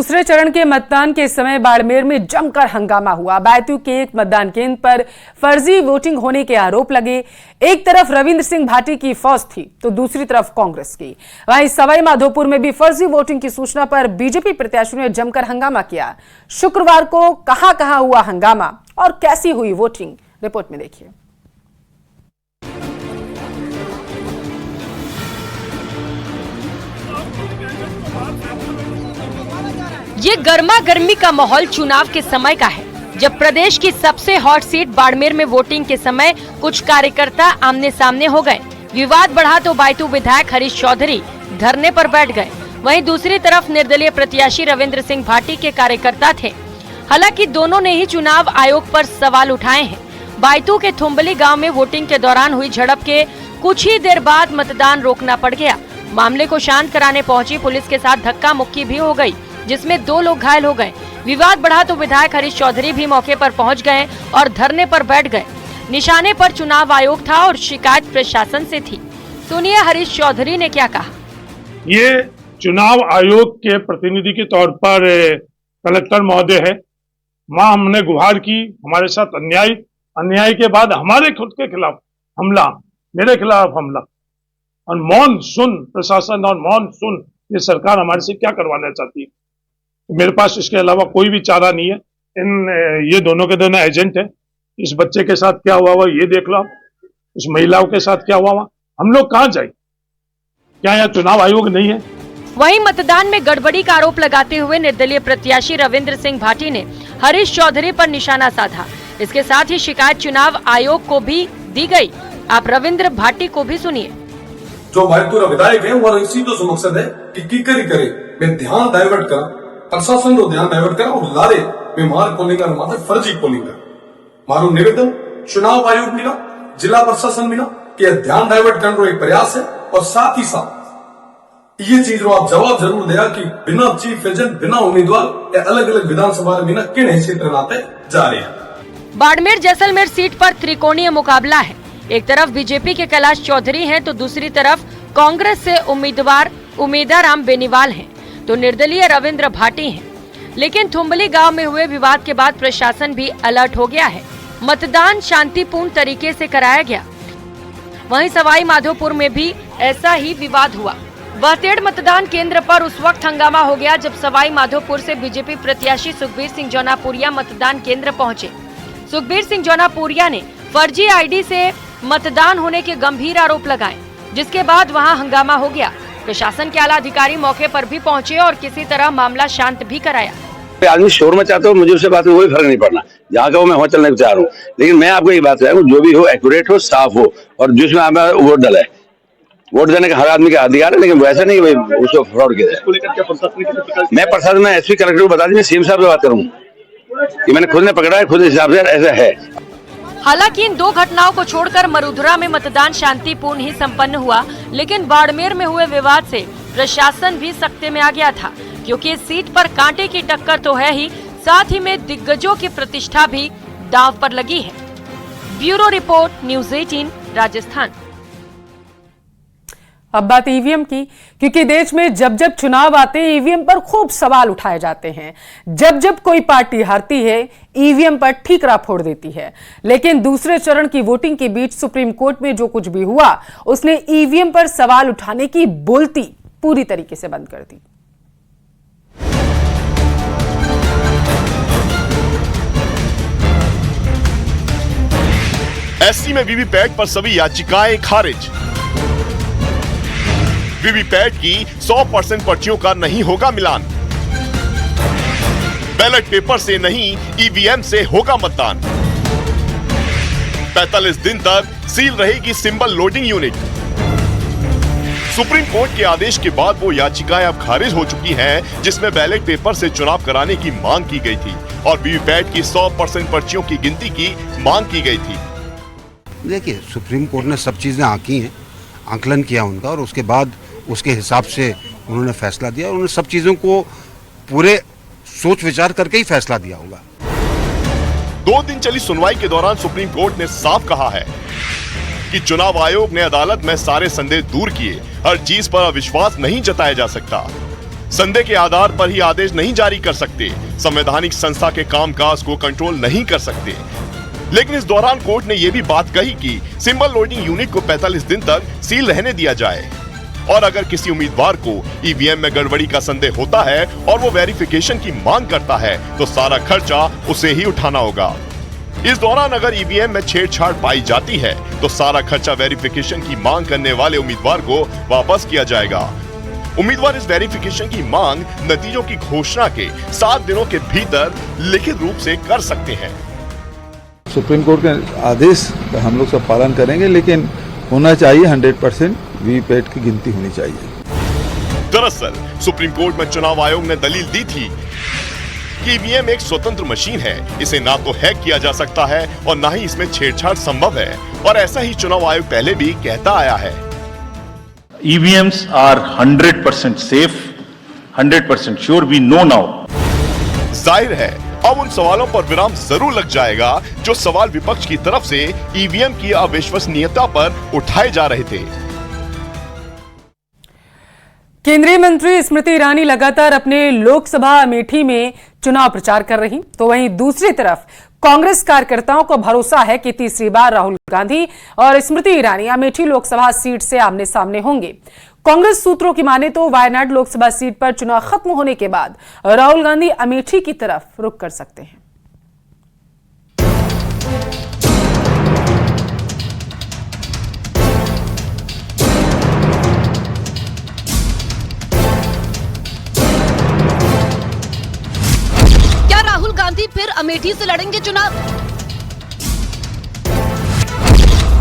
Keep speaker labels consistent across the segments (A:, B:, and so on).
A: दूसरे चरण के मतदान के समय बाड़मेर में जमकर हंगामा हुआ। बैतू के एक मतदान केंद्र पर फर्जी वोटिंग होने के आरोप लगे। एक तरफ रविंद्र सिंह भाटी की फौज थी तो दूसरी तरफ कांग्रेस की। वहीं सवाई माधोपुर में भी फर्जी वोटिंग की सूचना पर बीजेपी प्रत्याशियों ने जमकर हंगामा किया। शुक्रवार को कहां हुआ हंगामा और कैसी हुई वोटिंग, रिपोर्ट में देखिए।
B: ये गर्मा गर्मी का माहौल चुनाव के समय का है, जब प्रदेश की सबसे हॉट सीट बाड़मेर में वोटिंग के समय कुछ कार्यकर्ता आमने सामने हो गए। विवाद बढ़ा तो बैतू विधायक हरीश चौधरी धरने पर बैठ गए। वहीं दूसरी तरफ निर्दलीय प्रत्याशी रविंद्र सिंह भाटी के कार्यकर्ता थे। हालांकि दोनों ने ही चुनाव आयोग पर सवाल उठाए हैं। बैतू के थुम्बली गाँव में वोटिंग के दौरान हुई झड़प के कुछ ही देर बाद मतदान रोकना पड़ गया। मामले को शांत कराने पहुंची पुलिस के साथ धक्का मुक्की भी हो गई, जिसमें 2 लोग घायल हो गए। विवाद बढ़ा तो विधायक हरीश चौधरी भी मौके पर पहुंच गए और धरने पर बैठ गए। निशाने पर चुनाव आयोग था और शिकायत प्रशासन से थी। सुनिए हरीश चौधरी ने क्या कहा।
C: ये चुनाव आयोग के प्रतिनिधि के तौर पर कलेक्टर महोदय है। मां हमने गुहार की, हमारे साथ अन्याय के बाद हमारे खुद के खिलाफ हमला, मेरे खिलाफ हमला, और मौन सुन प्रशासन और मौन सुन ये सरकार हमारे से क्या करवाना चाहती है। मेरे पास इसके अलावा कोई भी चारा नहीं है। ये दोनों के दोनों एजेंट है। इस बच्चे के साथ क्या हुआ ये देख लो, इस महिलाओं के साथ क्या हुआ, हम लोग कहाँ जाए? क्या यहाँ चुनाव आयोग नहीं है?
B: वहीं मतदान में गड़बड़ी का आरोप लगाते हुए निर्दलीय प्रत्याशी रविंद्र सिंह भाटी ने हरीश चौधरी पर निशाना साधा। इसके साथ ही शिकायत चुनाव आयोग को भी दी गई। आप रविंद्र भाटी को भी सुनिए।
D: जो बैतूर विधायक है वो इसी तो सुमकसद है कि की करे मैं ध्यान डाइवर्ट करा, प्रशासन नो ध्यान डाइवर्ट करा और लारे में मार पोलिंग मात्र फर्जी पोलिंग मारू निवेदन चुनाव आयोग मिला, जिला प्रशासन मिला कि ध्यान डाइवर्ट करने का एक प्रयास है। और साथ ही साथ ये चीज रो आप जवाब जरूर दिया कि बिना चीफ एजेंट, बिना उम्मीदवार अलग अलग विधानसभा में बिना किन हैसियत नाते जा रहे हैं।
B: बाड़मेर जैसलमेर सीट पर त्रिकोणीय मुकाबला है। एक तरफ बीजेपी के कैलाश चौधरी हैं तो दूसरी तरफ कांग्रेस से उम्मीदवार उमेदाराम बेनीवाल हैं, तो निर्दलीय रविंद्र भाटी हैं। लेकिन थुम्बली गांव में हुए विवाद के बाद प्रशासन भी अलर्ट हो गया है। मतदान शांतिपूर्ण तरीके से कराया गया। वहीं सवाई माधोपुर में भी ऐसा ही विवाद हुआ। बहतेड़ मतदान केंद्र पर उस वक्त हंगामा हो गया जब सवाई माधोपुर से बीजेपी प्रत्याशी सुखबीर सिंह जौनापुरिया मतदान केंद्र पहुंचे। सुखबीर सिंह जौनापुरिया ने फर्जी आईडी से मतदान होने के गंभीर आरोप लगाए, जिसके बाद वहां हंगामा हो गया। प्रशासन के आला अधिकारी मौके पर भी पहुंचे और किसी तरह मामला शांत भी कराया।
E: आदमी शोर मचाता हो, मुझे उससे बात में कोई फर्क नहीं पड़ना, जहाँ का हो मैं वहाँ चलने को चाह रहा हूँ। लेकिन मैं आपको ये बात कह रहा हूँ, जो भी हो एक्यूरेट हो, साफ हो, और जिसमें आप वोट डाला है, वोट देने का हर आदमी का अधिकार है। लेकिन वैसा नहीं भाई उसको फ्रॉड किया जाए। मैं प्रशासन में एसपी कलेक्टर को बता दी, मैं सीएम साहब से बात करूंगा कि मैंने खुद ने पकड़ा है, खुद हिसाब से ऐसा है।
B: हालांकि इन 2 घटनाओं को छोड़कर मरुधरा में मतदान शांतिपूर्ण ही संपन्न हुआ। लेकिन बाड़मेर में हुए विवाद से प्रशासन भी सख्ते में आ गया था, क्योंकि इस सीट पर कांटे की टक्कर तो है ही, साथ ही में दिग्गजों की प्रतिष्ठा भी दांव पर लगी है। Bureau report, news 18 Rajasthan.
A: अब बात ईवीएम की, क्योंकि देश में जब जब चुनाव आते हैं ईवीएम पर खूब सवाल उठाए जाते हैं। जब जब कोई पार्टी हारती है ईवीएम पर ठीकरा फोड़ देती है। लेकिन दूसरे चरण की वोटिंग के बीच सुप्रीम कोर्ट में जो कुछ भी हुआ उसने ईवीएम पर सवाल उठाने की बोलती पूरी तरीके से बंद कर दी।
F: एससी में वीवीपैट पर सभी याचिकाएं खारिज। वीवीपैट की 100% पर्चियों का नहीं होगा मिलान। बैलेट पेपर से नहीं ईवीएम से होगा मतदान। 45 दिन तक सील रहेगी symbol loading unit. Supreme court के आदेश के बाद वो याचिकाएं अब खारिज हो चुकी हैं, जिसमें बैलेट पेपर से चुनाव कराने की मांग की गई थी और वीवीपैट की 100% पर्चियों की गिनती की मांग की गई थी।
G: देखिए, सुप्रीम कोर्ट ने सब चीजें आंकी हैं, आंकलन किया उनका, और उसके बाद उसके हिसाब से उन्होंने फैसला दिया। उन्होंने सब चीजों को पूरे सोच विचार करके ही फैसला दिया होगा।
F: 2 दिन चली सुनवाई के दौरान सुप्रीम कोर्ट ने साफ कहा है कि चुनाव आयोग ने अदालत में सारे संदेह दूर किए। हर चीज पर अविश्वास नहीं जताया जा सकता। संदेह के आधार पर ही आदेश नहीं जारी कर सकते, संवैधानिक संस्था के कामकाज को कंट्रोल नहीं कर सकते। लेकिन इस दौरान कोर्ट ने यह भी बात कही कि सिंबल लोडिंग यूनिट को 45 दिन तक सील रहने दिया जाए और अगर किसी उम्मीदवार को ईवीएम में गड़बड़ी का संदेह होता है और वो वेरिफिकेशन की मांग करता है तो सारा खर्चा उसे ही उठाना होगा। इस दौरान अगर ईवीएम में छेड़छाड़ पाई जाती है तो सारा खर्चा वेरिफिकेशन की मांग करने वाले उम्मीदवार को वापस किया जाएगा। उम्मीदवार इस वेरिफिकेशन की मांग नतीजों की घोषणा के 7 दिनों के भीतर लिखित रूप से कर सकते हैं।
H: सुप्रीम कोर्ट के आदेश का हम लोग सब पालन करेंगे, लेकिन होना चाहिए 100% वीवीपैट की गिनती होनी चाहिए।
F: दरअसल सुप्रीम कोर्ट में चुनाव आयोग ने दलील दी थी कि ईवीएम एक स्वतंत्र मशीन है, इसे ना तो हैक किया जा सकता है और ना ही इसमें छेड़छाड़ संभव है, और ऐसा ही चुनाव आयोग पहले भी कहता आया है।
I: EVMs are 100% safe, 100% sure, we know now.
F: जाहिर है अब उन सवालों पर विराम जरूर लग जाएगा जो सवाल विपक्ष की तरफ से ईवीएम की अविश्वसनीयता पर उठाए जा रहे थे।
A: केंद्रीय मंत्री स्मृति ईरानी लगातार अपने लोकसभा अमेठी में चुनाव प्रचार कर रही, तो वहीं दूसरी तरफ कांग्रेस कार्यकर्ताओं को भरोसा है कि तीसरी बार राहुल गांधी और स्मृति ईरानी अमेठी लोकसभा सीट से आमने सामने होंगे। कांग्रेस सूत्रों की माने तो वायनाड लोकसभा सीट पर चुनाव खत्म होने के बाद राहुल गांधी अमेठी की तरफ रुख कर सकते हैं।
B: क्या राहुल गांधी फिर अमेठी से लड़ेंगे चुनाव?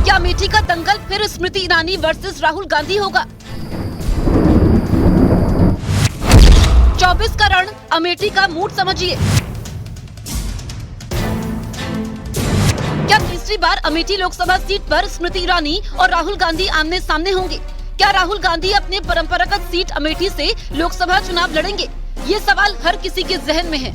B: क्या अमेठी का दंगल फिर स्मृति ईरानी वर्सेस राहुल गांधी होगा? 24 का रण अमेठी का मूड समझिए। क्या तीसरी बार अमेठी लोकसभा सीट पर स्मृति ईरानी और राहुल गांधी आमने सामने होंगे? क्या राहुल गांधी अपने परंपरागत सीट अमेठी से लोकसभा चुनाव लड़ेंगे? ये सवाल हर किसी के जहन में है।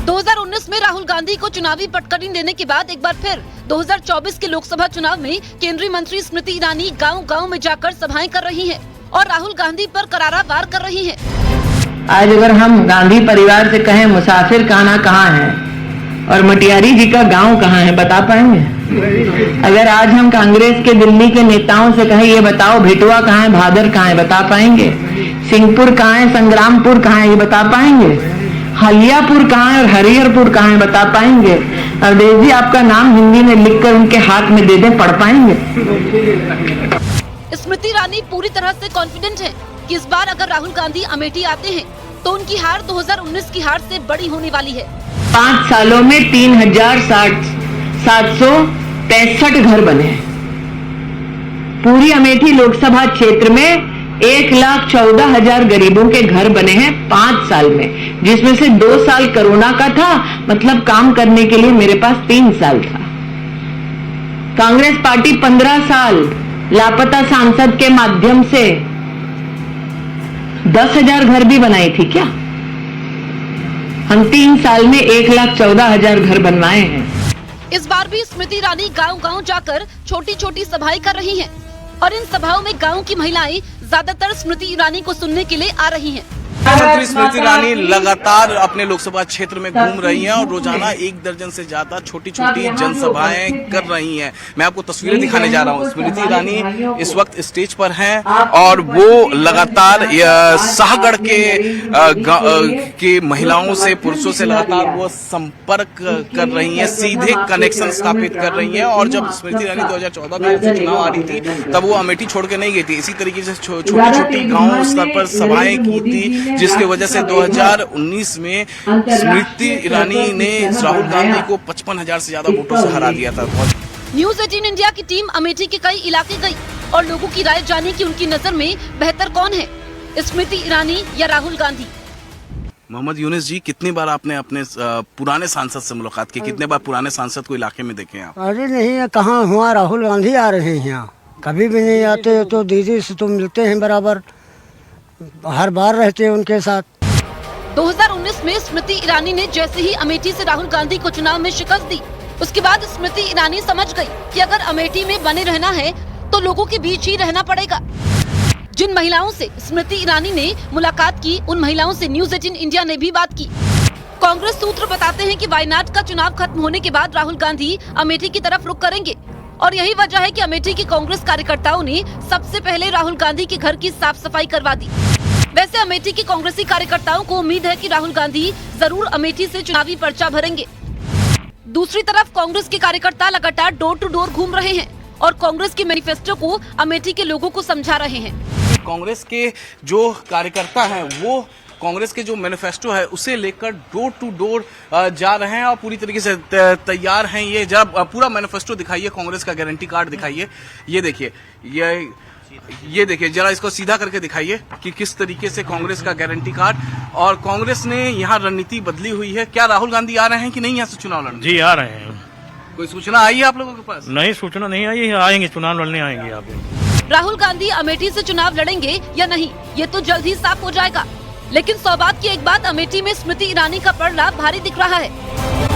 B: 2019 में राहुल गांधी को चुनावी पटकनी देने के बाद एक बार फिर 2024 के लोकसभा चुनाव में केंद्रीय मंत्री स्मृति ईरानी गांव-गांव में जाकर सभाएं कर रही हैं और राहुल गांधी पर करारा वार कर रही हैं।
J: आज अगर हम गांधी परिवार से कहें मुसाफिर खाना कहाँ है और मटियारी जी का गांव कहाँ है, बता पाएंगे? अगर आज हम कांग्रेस के दिल्ली के नेताओं से कहें ये बताओ भेटुआ कहाँ है, भादर कहाँ है, बता पाएंगे? सिंहपुर कहाँ है, संग्रामपुर कहाँ है, ये बता पाएंगे? हलियापुर कहाँ है और हरिहरपुर कहाँ है, बता पाएंगे? अवधेश जी आपका नाम हिंदी में लिखकर उनके हाथ में दे दें, पढ़ पाएंगे?
B: स्मृति ईरानी पूरी तरह से कॉन्फिडेंट है कि इस बार अगर राहुल गांधी अमेठी आते हैं तो उनकी हार 2019 की हार से बड़ी होने वाली है।
J: 5 सालों में 3,765 घर बने हैं। पूरी अमेठी लोकसभा क्षेत्र में 1,14,000 गरीबों के घर बने हैं 5 साल में, जिसमें से 2 साल कोरोना का था, मतलब काम करने के लिए मेरे पास 3 साल था। कांग्रेस पार्टी 15 साल लापता सांसद के माध्यम से 10,000 घर भी बनाई थी क्या? हम 3 साल में 1,14,000 घर बनवाए हैं।
B: इस बार भी स्मृति ईरानी गांव-गांव जाकर छोटी-छोटी सभाएं कर रही हैं और इन सभाओं में गांव की महिलाएं ज्यादातर स्मृति ईरानी को सुनने के लिए आ रही हैं।
K: मंत्री स्मृति ईरानी लगातार अपने लोकसभा क्षेत्र में घूम रही हैं और रोजाना 1 दर्जन से ज्यादा छोटी-छोटी जनसभाएं कर रही हैं। मैं आपको तस्वीरें दिखाने जा रहा हूं। स्मृति ईरानी इस वक्त स्टेज पर हैं और वो लगातार शाहगढ़ के महिलाओं से, पुरुषों से लगातार वो संपर्क कर रही हैं, सीधे कनेक्शन स्थापित कर रही हैं। और जब स्मृति ईरानी 2014 में चुनाव आ रही थी तब वो अमेठी छोड़ के नहीं गई थी। इसी तरीके से छोटी-छोटी गाँव स्तर पर सभाएं की थी, जिसकी वजह से 2019 में स्मृति ईरानी ने राहुल गांधी को 55,000 से ज्यादा वोटों से हरा दिया था।
B: न्यूज़ 18 इंडिया की टीम अमेठी के कई इलाके गई और लोगों की राय जानी कि उनकी नजर में बेहतर कौन है, स्मृति ईरानी या राहुल गांधी।
K: मोहम्मद यूनिस जी, कितनी बार आपने अपने पुराने सांसद से मुलाकात की? कितने बार पुराने सांसद को इलाके में देखे आप?
L: अरे नहीं, कहाँ हुआ, राहुल गांधी आ रहे हैं यहाँ, कभी भी नहीं आते। तो दीदी से तो मिलते हैं बराबर, हर बार रहते हैं उनके साथ।
B: 2019 में स्मृति ईरानी ने जैसे ही अमेठी से राहुल गांधी को चुनाव में शिकस्त दी, उसके बाद स्मृति ईरानी समझ गई कि अगर अमेठी में बने रहना है तो लोगों के बीच ही रहना पड़ेगा।
M: जिन महिलाओं से स्मृति ईरानी ने मुलाकात की, उन महिलाओं से न्यूज 18 इंडिया ने भी बात की। कांग्रेस सूत्र बताते हैं कि वायनाड का चुनाव खत्म होने के बाद राहुल गांधी अमेठी की तरफ रुख करेंगे और यही वजह है कि अमेठी के कांग्रेस कार्यकर्ताओं ने सबसे पहले राहुल गांधी के घर की साफ सफाई करवा दी। वैसे अमेठी के कांग्रेसी कार्यकर्ताओं को उम्मीद है कि राहुल गांधी जरूर अमेठी से चुनावी पर्चा भरेंगे। दूसरी तरफ कांग्रेस के कार्यकर्ता लगातार डोर टू डोर घूम रहे हैं और कांग्रेस के मैनिफेस्टो को अमेठी के लोगों को समझा रहे हैं।
K: कांग्रेस के जो कार्यकर्ता हैं वो कांग्रेस के जो मैनिफेस्टो है उसे लेकर डोर टू डोर जा रहे हैं और पूरी तरीके से तैयार हैं। ये जब पूरा मैनिफेस्टो दिखाइए, कांग्रेस का गारंटी कार्ड दिखाइए। ये देखिए, ये देखिए, जरा इसको सीधा करके दिखाइए कि किस तरीके से कांग्रेस का गारंटी कार्ड। और कांग्रेस ने यहाँ रणनीति बदली हुई है। क्या राहुल गांधी आ रहे हैं कि नहीं यहाँ से चुनाव लड़ने?
N: जी आ रहे हैं।
K: कोई सूचना आई है आप लोगों के पास?
N: नहीं, सूचना नहीं आई है। आएंगे, चुनाव लड़ने आएंगे। आप
M: राहुल गांधी अमेठी से चुनाव लड़ेंगे या नहीं, ये तो जल्द ही साफ हो जाएगा। लेकिन सौभाग्य की एक बात, अमेठी में स्मृति ईरानी का पलड़ा भारी दिख रहा है।